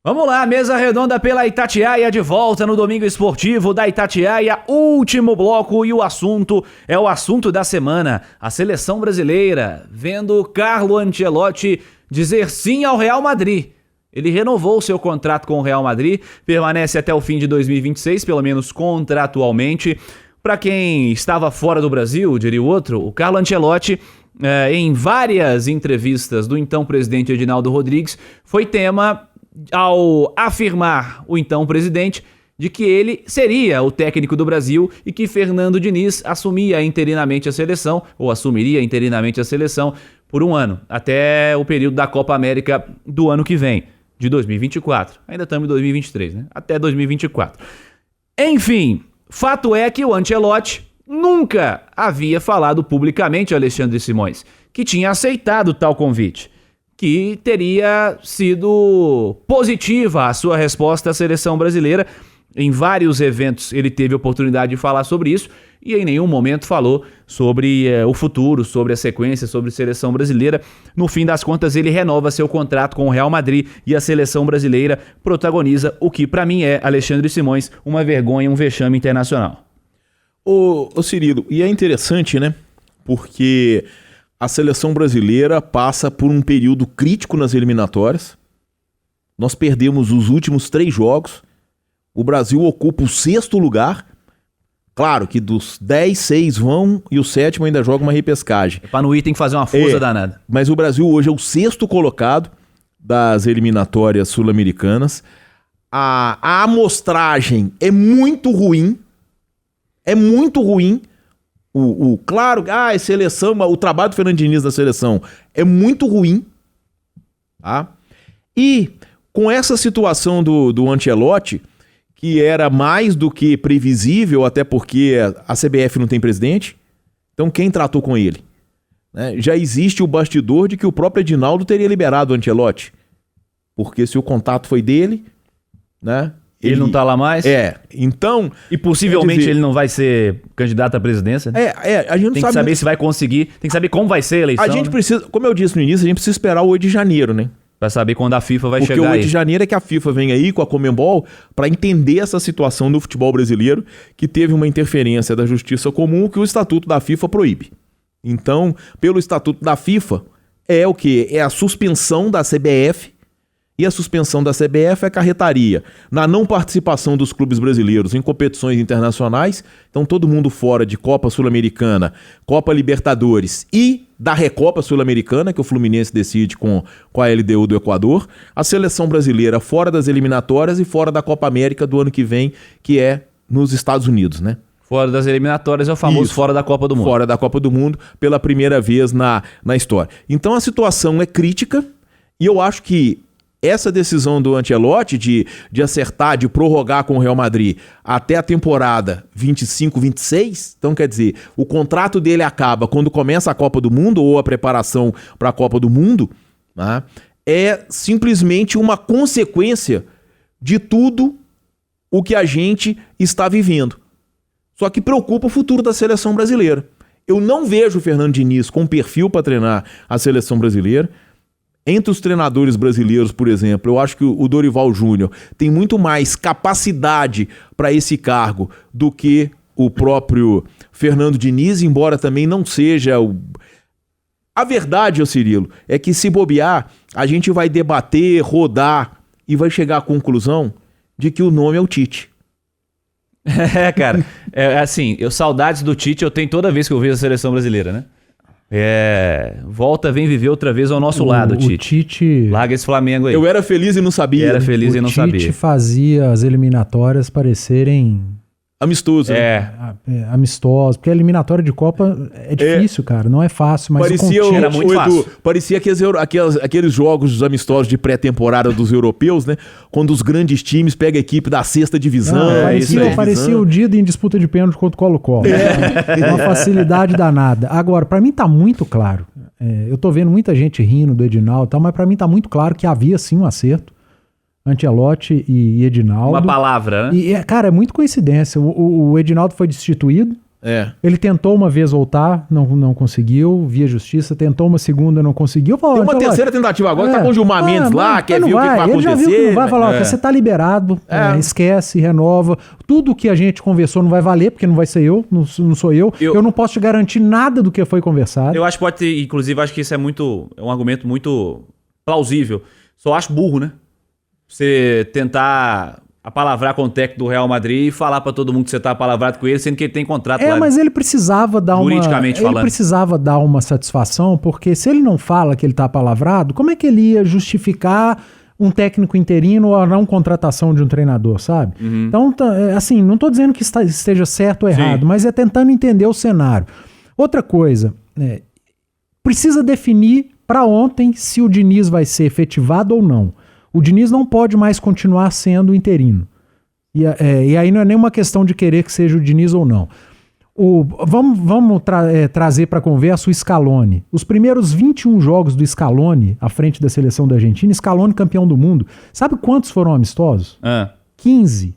Vamos lá, mesa redonda pela Itatiaia, de volta no Domingo Esportivo da Itatiaia, último bloco, e o assunto é o assunto da semana, a seleção brasileira, vendo Carlo Ancelotti dizer sim ao Real Madrid. Ele renovou seu contrato com o Real Madrid, permanece até o fim de 2026, pelo menos contratualmente. Para quem estava fora do Brasil, diria o outro, o Carlo Ancelotti, em várias entrevistas do então presidente Edinaldo Rodrigues, foi tema ao afirmar o então presidente de que ele seria o técnico do Brasil e que Fernando Diniz assumiria interinamente a seleção por um ano, até o período da Copa América do ano que vem, de 2024. Ainda estamos em 2023, né? Até 2024. Enfim, fato é que o Ancelotti nunca havia falado publicamente a Alexandre Simões, que tinha aceitado tal convite, que teria sido positiva a sua resposta à seleção brasileira. Em vários eventos ele teve a oportunidade de falar sobre isso e em nenhum momento falou sobre o futuro, sobre a sequência, sobre a seleção brasileira. No fim das contas, ele renova seu contrato com o Real Madrid e a seleção brasileira protagoniza o que, para mim, é, Alexandre Simões, uma vergonha, um vexame internacional. Ô Cirilo, e é interessante, né? Porque a seleção brasileira passa por um período crítico nas eliminatórias. Nós perdemos os últimos 3 jogos. O Brasil ocupa o 6º lugar. Claro que dos 10, 6 vão e o 7º ainda joga uma repescagem. Para não ir tem que fazer uma força danada. Mas o Brasil hoje é o 6º colocado das eliminatórias sul-americanas. A amostragem é muito ruim. É muito ruim. Claro, a seleção, o trabalho do Fernando Diniz da seleção é muito ruim, tá? E com essa situação do Ancelotti, que era mais do que previsível, até porque a CBF não tem presidente, então quem tratou com ele? Né? Já existe o bastidor de que o próprio Edinaldo teria liberado o Ancelotti, porque se o contato foi dele, né? Ele não tá lá mais? Então... E possivelmente ele não vai ser candidato à presidência? Né? A gente não tem sabe... que saber se vai conseguir, tem que saber como vai ser a eleição. A gente precisa, como eu disse no início, a gente precisa esperar o 8 de janeiro, né? Pra saber quando a FIFA vai chegar aí. Porque o 8 de janeiro é que a FIFA vem aí com a Conmebol para entender essa situação do futebol brasileiro, que teve uma interferência da Justiça Comum que o Estatuto da FIFA proíbe. Então, pelo Estatuto da FIFA, é o quê? É a suspensão da CBF. E a suspensão da CBF acarretaria na não participação dos clubes brasileiros em competições internacionais, então todo mundo fora de Copa Sul-Americana, Copa Libertadores e da Recopa Sul-Americana, que o Fluminense decide com a LDU do Equador, a seleção brasileira fora das eliminatórias e fora da Copa América do ano que vem, que é nos Estados Unidos, né? Fora das eliminatórias é o famoso Isso. Fora da Copa do Mundo. Fora da Copa do Mundo, pela primeira vez na história. Então a situação é crítica e eu acho que essa decisão do Ancelotti de acertar, de prorrogar com o Real Madrid até a temporada 25-26, então quer dizer, o contrato dele acaba quando começa a Copa do Mundo ou a preparação para a Copa do Mundo, né, é simplesmente uma consequência de tudo o que a gente está vivendo. Só que preocupa o futuro da seleção brasileira. Eu não vejo o Fernando Diniz com perfil para treinar a seleção brasileira. Entre os treinadores brasileiros, por exemplo, eu acho que o Dorival Júnior tem muito mais capacidade para esse cargo do que o próprio Fernando Diniz, embora também não seja o... A verdade, Cirilo, é que se bobear, a gente vai debater, rodar e vai chegar à conclusão de que o nome é o Tite. Cara, assim, saudades do Tite eu tenho toda vez que eu vejo a seleção brasileira, né? Volta, vem viver outra vez ao nosso lado, Tite. O Tite... Larga esse Flamengo aí. Eu era feliz e não sabia. Era feliz e não sabia. O Tite fazia as eliminatórias parecerem... Amistoso. Amistoso. Porque a eliminatória de Copa é difícil, cara. Não é fácil, mas parecia era muito fácil. Parecia aqueles jogos dos amistosos de pré-temporada dos europeus, né? Quando os grandes times pegam a equipe da 6ª divisão. Parecia o Dida em disputa de pênalti contra o Colo-Colo. Uma facilidade danada. Agora, pra mim tá muito claro. Eu tô vendo muita gente rindo do Edinaldo e tal, mas pra mim tá muito claro que havia sim um acerto. Ancelotti e Edinaldo. Uma palavra, né? Cara, é muito coincidência. O Edinaldo foi destituído Ele tentou uma vez voltar, não conseguiu, via justiça, tentou uma segunda, não conseguiu. Falou, tem uma terceira tentativa agora, tá com o Gilmar Mendes lá, quer ver o que vai acontecer. Ele já viu que não vai, falar, você tá liberado, esquece, renova. Tudo que a gente conversou não vai valer, porque não vai ser eu, não sou eu. Eu não posso te garantir nada do que foi conversado. Eu acho que pode ter, inclusive, acho que isso é um argumento muito plausível. Só acho burro, né? Você tentar apalavrar com o técnico do Real Madrid e falar pra todo mundo que você tá apalavrado com ele, sendo que ele tem contrato lá. Mas ele precisava dar juridicamente ele precisava dar uma satisfação, porque se ele não fala que ele tá apalavrado, como é que ele ia justificar um técnico interino ou a não contratação de um treinador, sabe? Então, assim, não tô dizendo que esteja certo ou errado, mas é tentando entender o cenário. Outra coisa, precisa definir pra ontem se o Diniz vai ser efetivado ou não. O Diniz não pode mais continuar sendo interino. E aí não é nenhuma questão de querer que seja o Diniz ou não. Vamos trazer para conversa o Scaloni. Os primeiros 21 jogos do Scaloni, à frente da seleção da Argentina, Scaloni campeão do mundo. Sabe quantos foram amistosos? 15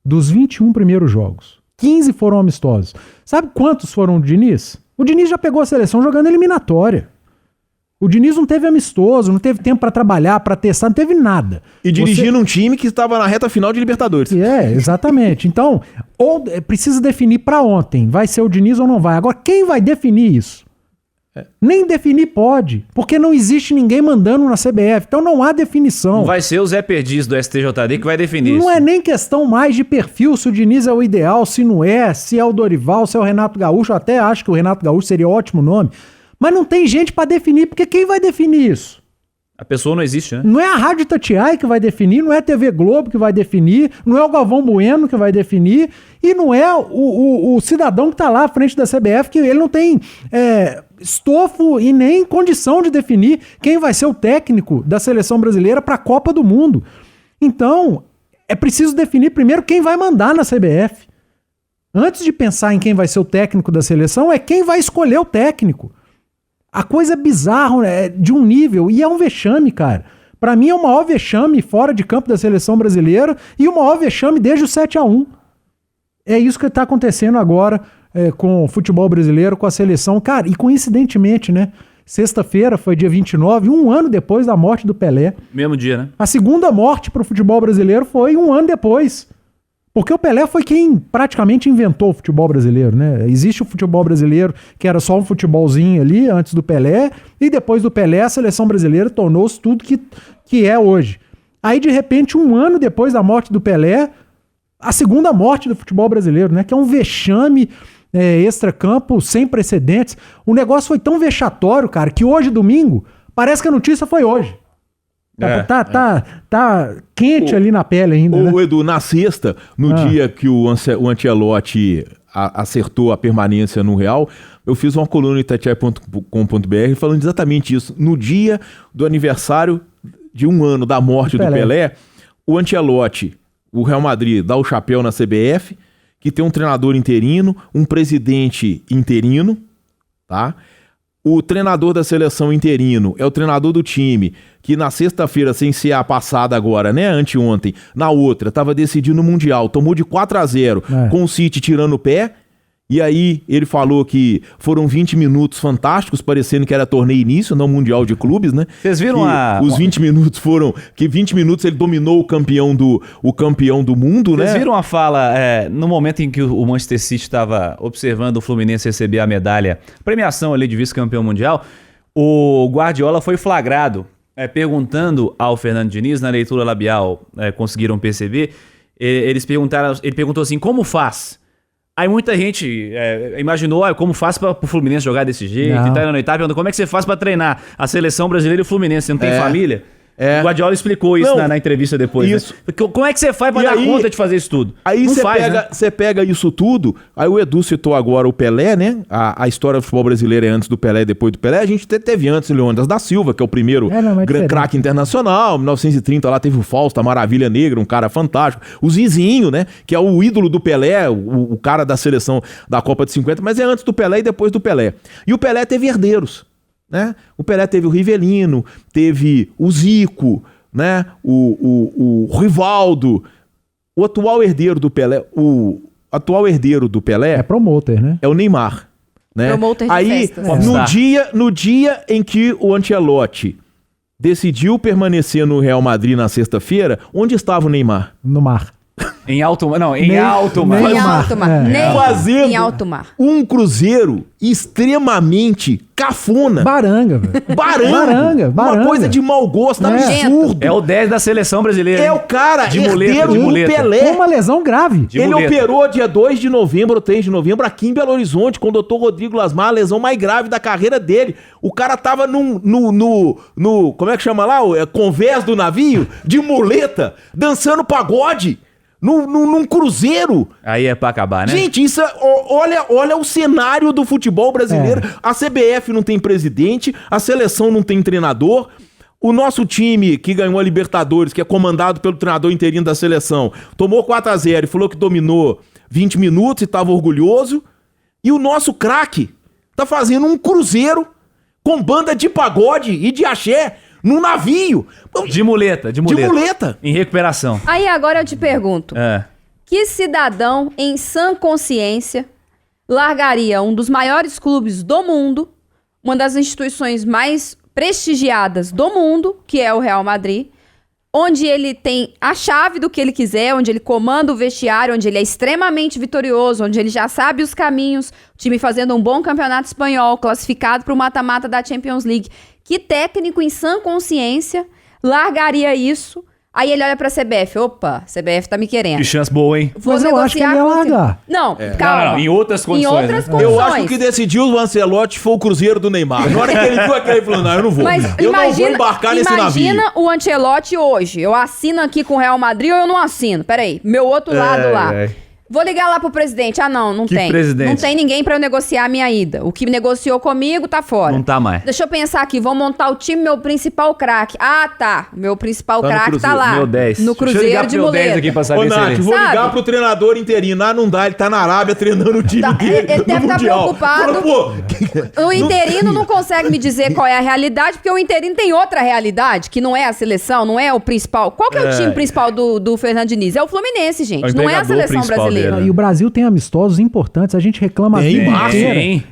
dos 21 primeiros jogos. 15 foram amistosos. Sabe quantos foram o Diniz? O Diniz já pegou a seleção jogando eliminatória. O Diniz não teve amistoso, não teve tempo pra trabalhar, pra testar, não teve nada. E dirigindo um time que estava na reta final de Libertadores. Exatamente. Então, precisa definir pra ontem, vai ser o Diniz ou não vai. Agora, quem vai definir isso? Nem definir pode, porque não existe ninguém mandando na CBF, então não há definição. Não vai ser o Zé Perdiz do STJD que vai definir isso. Não é nem questão mais de perfil, se o Diniz é o ideal, se não é, se é o Dorival, se é o Renato Gaúcho. Eu até acho que o Renato Gaúcho seria um ótimo nome. Mas não tem gente pra definir, porque quem vai definir isso? A pessoa não existe, né? Não é a Rádio Itatiaia que vai definir, não é a TV Globo que vai definir, não é o Galvão Bueno que vai definir, e não é o cidadão que tá lá à frente da CBF, que ele não tem estofo e nem condição de definir quem vai ser o técnico da seleção brasileira pra Copa do Mundo. Então, é preciso definir primeiro quem vai mandar na CBF. Antes de pensar em quem vai ser o técnico da seleção, é quem vai escolher o técnico. A coisa é bizarra, de um nível, e é um vexame, cara. Pra mim é o maior vexame fora de campo da seleção brasileira e o maior vexame desde o 7-1. É isso que tá acontecendo agora com o futebol brasileiro, com a seleção. Cara, e coincidentemente, né? Sexta-feira foi dia 29, um ano depois da morte do Pelé. Mesmo dia, né? A segunda morte pro futebol brasileiro foi um ano depois. Porque o Pelé foi quem praticamente inventou o futebol brasileiro, né? Existe o futebol brasileiro, que era só um futebolzinho ali, antes do Pelé, e depois do Pelé a seleção brasileira tornou-se tudo que é hoje. Aí, de repente, um ano depois da morte do Pelé, a segunda morte do futebol brasileiro, né? Que é um vexame extracampo sem precedentes. O negócio foi tão vexatório, cara, que hoje, domingo, parece que a notícia foi hoje. Tá quente ali na pele ainda, né? Edu, na sexta, no dia que o Ancelotti acertou a permanência no Real, eu fiz uma coluna em itatiaia.com.br falando exatamente isso. No dia do aniversário de um ano da morte do Pelé, o Ancelotti, o Real Madrid, dá o chapéu na CBF, que tem um treinador interino, um presidente interino, tá? O treinador da seleção interino é o treinador do time que na sexta-feira, sem ser a passada agora, né, anteontem, na outra, estava decidindo o Mundial, tomou de 4-0 com o City tirando o pé, e aí ele falou que foram 20 minutos fantásticos, parecendo que era torneio início, não Mundial de Clubes, né? Vocês viram os 20 minutos foram... Que 20 minutos ele dominou o campeão do mundo, né? Vocês viram a fala, no momento em que o Manchester City estava observando o Fluminense receber a medalha, premiação ali de vice-campeão mundial, o Guardiola foi flagrado perguntando ao Fernando Diniz, na leitura labial, conseguiram perceber, ele perguntou assim, como faz? Aí muita gente imaginou como faz para o Fluminense jogar desse jeito, e tal, e tal, como é que você faz para treinar a seleção brasileira e o Fluminense? Você não tem família? O Guardiola explicou isso na entrevista depois. Isso. Né? Como é que você faz para dar conta de fazer isso tudo? Aí você pega isso tudo, aí o Edu citou agora o Pelé, né? A história do futebol brasileiro é antes do Pelé e depois do Pelé. A gente teve antes o Leônidas da Silva, que é o primeiro grande craque internacional. Em 1930 lá teve o Fausto, a Maravilha Negra, um cara fantástico. O Zizinho, né? Que é o ídolo do Pelé, o cara da seleção da Copa de 50, mas é antes do Pelé e depois do Pelé. E o Pelé teve herdeiros. Né? O Pelé teve o Rivelino, teve o Zico, né? o Rivaldo. O atual herdeiro do Pelé, o atual herdeiro do Pelé É promoter, né? é o Neymar. Né? Promoter de Aí, festas. no dia em que o Ancelotti decidiu permanecer no Real Madrid na sexta-feira, onde estava o Neymar? No mar. Em alto mar. Não, em Nem- alto mar. nem- Em mar. alto mar. É. Nem Fazendo em alto mar. um cruzeiro extremamente cafona. Baranga, velho. Baranga. Baranga. Uma coisa de mau gosto, É. absurdo. É o 10 da seleção brasileira. É hein? o cara De muleta, herdeiro de do muleta. Pelé. Uma lesão grave. De Ele muleta. operou dia 2 de novembro ou 3 de novembro aqui em Belo Horizonte com o Dr. Rodrigo Lasmar, a lesão mais grave da carreira dele. O cara tava no como é que chama lá? O convés do navio, de muleta, dançando pagode, num cruzeiro. Aí é pra acabar, né? Gente, isso olha o cenário do futebol brasileiro. A CBF não tem presidente, a seleção não tem treinador. O nosso time, que ganhou a Libertadores, que é comandado pelo treinador interino da seleção, tomou 4-0 e falou que dominou 20 minutos e estava orgulhoso. E o nosso craque tá fazendo um cruzeiro com banda de pagode e de axé num navio. De muleta, de muleta. De muleta. Em recuperação. Aí agora eu te pergunto. É. Que cidadão em sã consciência largaria um dos maiores clubes do mundo, uma das instituições mais prestigiadas do mundo, que é o Real Madrid, onde ele tem a chave do que ele quiser, onde ele comanda o vestiário, onde ele é extremamente vitorioso, onde ele já sabe os caminhos, o time fazendo um bom campeonato espanhol, classificado para o mata-mata da Champions League. Que técnico em sã consciência largaria isso? Aí ele olha pra CBF, opa, CBF tá me querendo. Que chance boa, hein? Vou Mas eu acho que ele ia negociar com- largar. Não, calma. Não, em outras condições, Em outras né? condições. Eu acho que o que decidiu o Ancelotti foi o cruzeiro do Neymar. Na hora que ele viu aquele, ele falou, não, eu não vou. Mas Eu não vou imagina, embarcar nesse navio. imagina o Ancelotti hoje. Eu assino aqui com o Real Madrid ou eu não assino? Peraí, meu outro lado lá. ai. Vou ligar lá pro presidente. Ah, não Que tem. presidente? Não tem ninguém pra eu negociar a minha ida. O que negociou comigo tá fora. Não tá mais. Deixa eu pensar aqui, vou montar o time, meu principal craque. Ah, tá. O meu principal Tá no craque tá Cruzeiro, lá. Meu 10. No Deixa eu Cruzeiro ligar de pro meu 10 muleta. aqui pra Ô, saber se Nath, ele... vou ligar Sabe? pro treinador interino. Ah, não dá, ele tá na Arábia treinando o time Tá, dele ele no deve tá Mundial. preocupado. Fala, pô, O interino não consegue me dizer qual é a realidade, porque o interino tem outra realidade, que não é a seleção, não é o principal. Qual que é o time principal do Fernando Diniz? É o Fluminense, gente. É o Não é a empregador seleção principal brasileira. dele. E o Brasil tem amistosos importantes, a gente reclama a Tem, vida mas inteira. sim.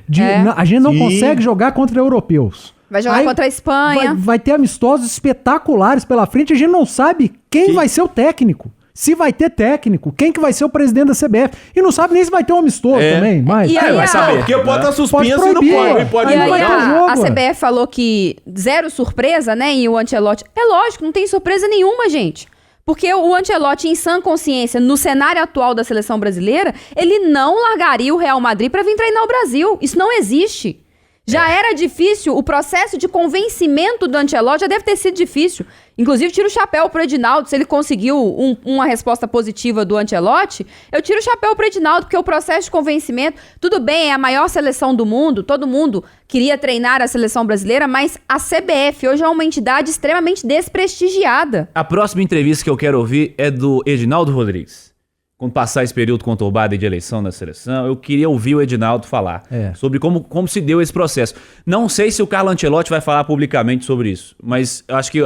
A gente não Sim. consegue jogar contra europeus. Vai jogar Aí contra a Espanha. Vai ter amistosos espetaculares pela frente, a gente não sabe quem vai ser o técnico. Se vai ter técnico, quem que vai ser o presidente da CBF. E não sabe nem se vai ter um amistoso É. também. Mas, E aí, vai saber. Porque pode estar suspenso Pode e não proibir, pode. ué. Pode E Aí não aí vai ter a jogo, ué. CBF falou que zero surpresa, né, em o Ancelotti. É lógico, não tem surpresa nenhuma, gente. Porque o Ancelotti, em sã consciência, no cenário atual da seleção brasileira, ele não largaria o Real Madrid pra vir treinar o Brasil. Isso não existe. Já era difícil, o processo de convencimento do Ancelotti já deve ter sido difícil. Inclusive, tiro o chapéu pro Edinaldo, se ele conseguiu uma resposta positiva do Ancelotti, eu tiro o chapéu pro Edinaldo, porque o processo de convencimento, tudo bem, é a maior seleção do mundo, todo mundo queria treinar a seleção brasileira, mas a CBF hoje é uma entidade extremamente desprestigiada. A próxima entrevista que eu quero ouvir é do Edinaldo Rodrigues. Quando passar esse período conturbado de eleição da seleção, eu queria ouvir o Edinaldo falar sobre como se deu esse processo. Não sei se o Carlo Ancelotti vai falar publicamente sobre isso, mas eu acho que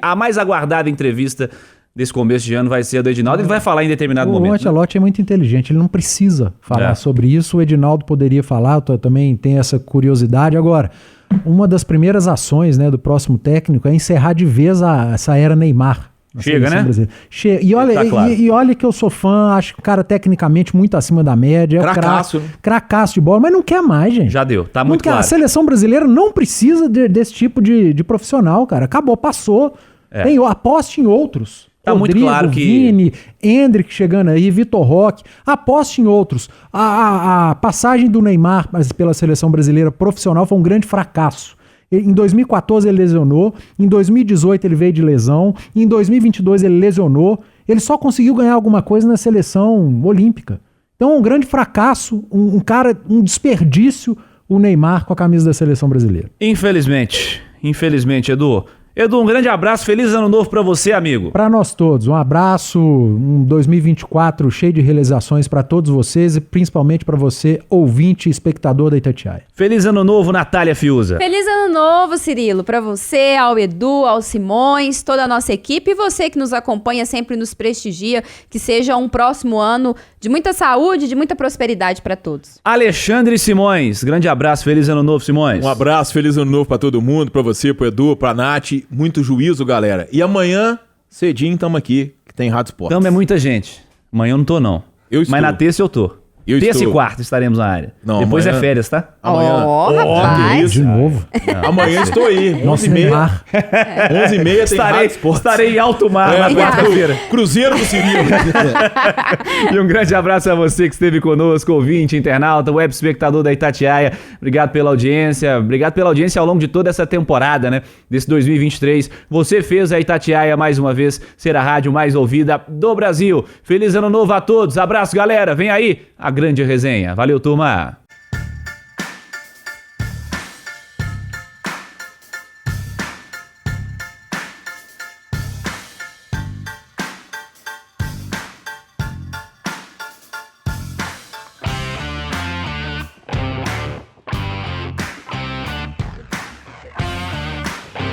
a mais aguardada entrevista desse começo de ano vai ser a do Edinaldo. Ele vai falar em determinado o momento. Ancelotti é muito inteligente, ele não precisa falar sobre isso. O Edinaldo poderia falar, eu também tenho essa curiosidade. Agora, uma das primeiras ações, né, do próximo técnico é encerrar de vez essa era Neymar. Chega, né? E olha, Tá claro. e olha que eu sou fã, acho que o cara tecnicamente muito acima da média. Cracaço. Cracaço de bola, mas não quer mais, gente. Já deu, tá Não muito quer. claro. A seleção brasileira não precisa desse tipo de profissional, cara. Acabou, passou. Aposte em outros. Tá muito claro que- Vini, Endrick chegando aí, Vitor Roque. Aposte em outros. A passagem do Neymar pela seleção brasileira profissional foi um grande fracasso. Em 2014 ele lesionou, em 2018 ele veio de lesão, em 2022 ele lesionou. Ele só conseguiu ganhar alguma coisa na seleção olímpica. Então, um grande fracasso, um desperdício, o Neymar com a camisa da seleção brasileira. Infelizmente, Edu. Edu, um grande abraço, feliz ano novo pra você, amigo. Para nós todos, um abraço, um 2024 cheio de realizações para todos vocês e principalmente para você, ouvinte e espectador da Itatiaia. Feliz ano novo, Natália Fiuza. Feliz ano novo, Cirilo, pra você, ao Edu, ao Simões, toda a nossa equipe e você que nos acompanha, sempre nos prestigia, que seja um próximo ano de muita saúde, de muita prosperidade pra todos. Alexandre Simões, grande abraço, feliz ano novo, Simões. Um abraço, feliz ano novo pra todo mundo, pra você, pro Edu, pra Nath. Muito juízo, galera. E amanhã, cedinho, tamo aqui, que tem Rádio Esportes. Então é muita gente. Amanhã eu não tô, não. Eu estou. Mas na terça eu tô. Eu Terça estou. e quarta estaremos na área. Não, Depois amanhã- é férias, tá? Amanhã. Ó, que rapaz. isso? De novo. Amanhã estou aí, Nosso 11h30. Neymar. 11h30 tem Rádio Esportes. Estarei em alto mar na É, quarta-feira. Cruzeiro do Cirilo. E um grande abraço a você que esteve conosco, ouvinte, internauta, web espectador da Itatiaia. Obrigado pela audiência. Obrigado pela audiência ao longo de toda essa temporada, né? Desse 2023. Você fez a Itatiaia, mais uma vez, ser a rádio mais ouvida do Brasil. Feliz ano novo a todos. Abraço, galera. Vem aí a grande resenha. Valeu, turma.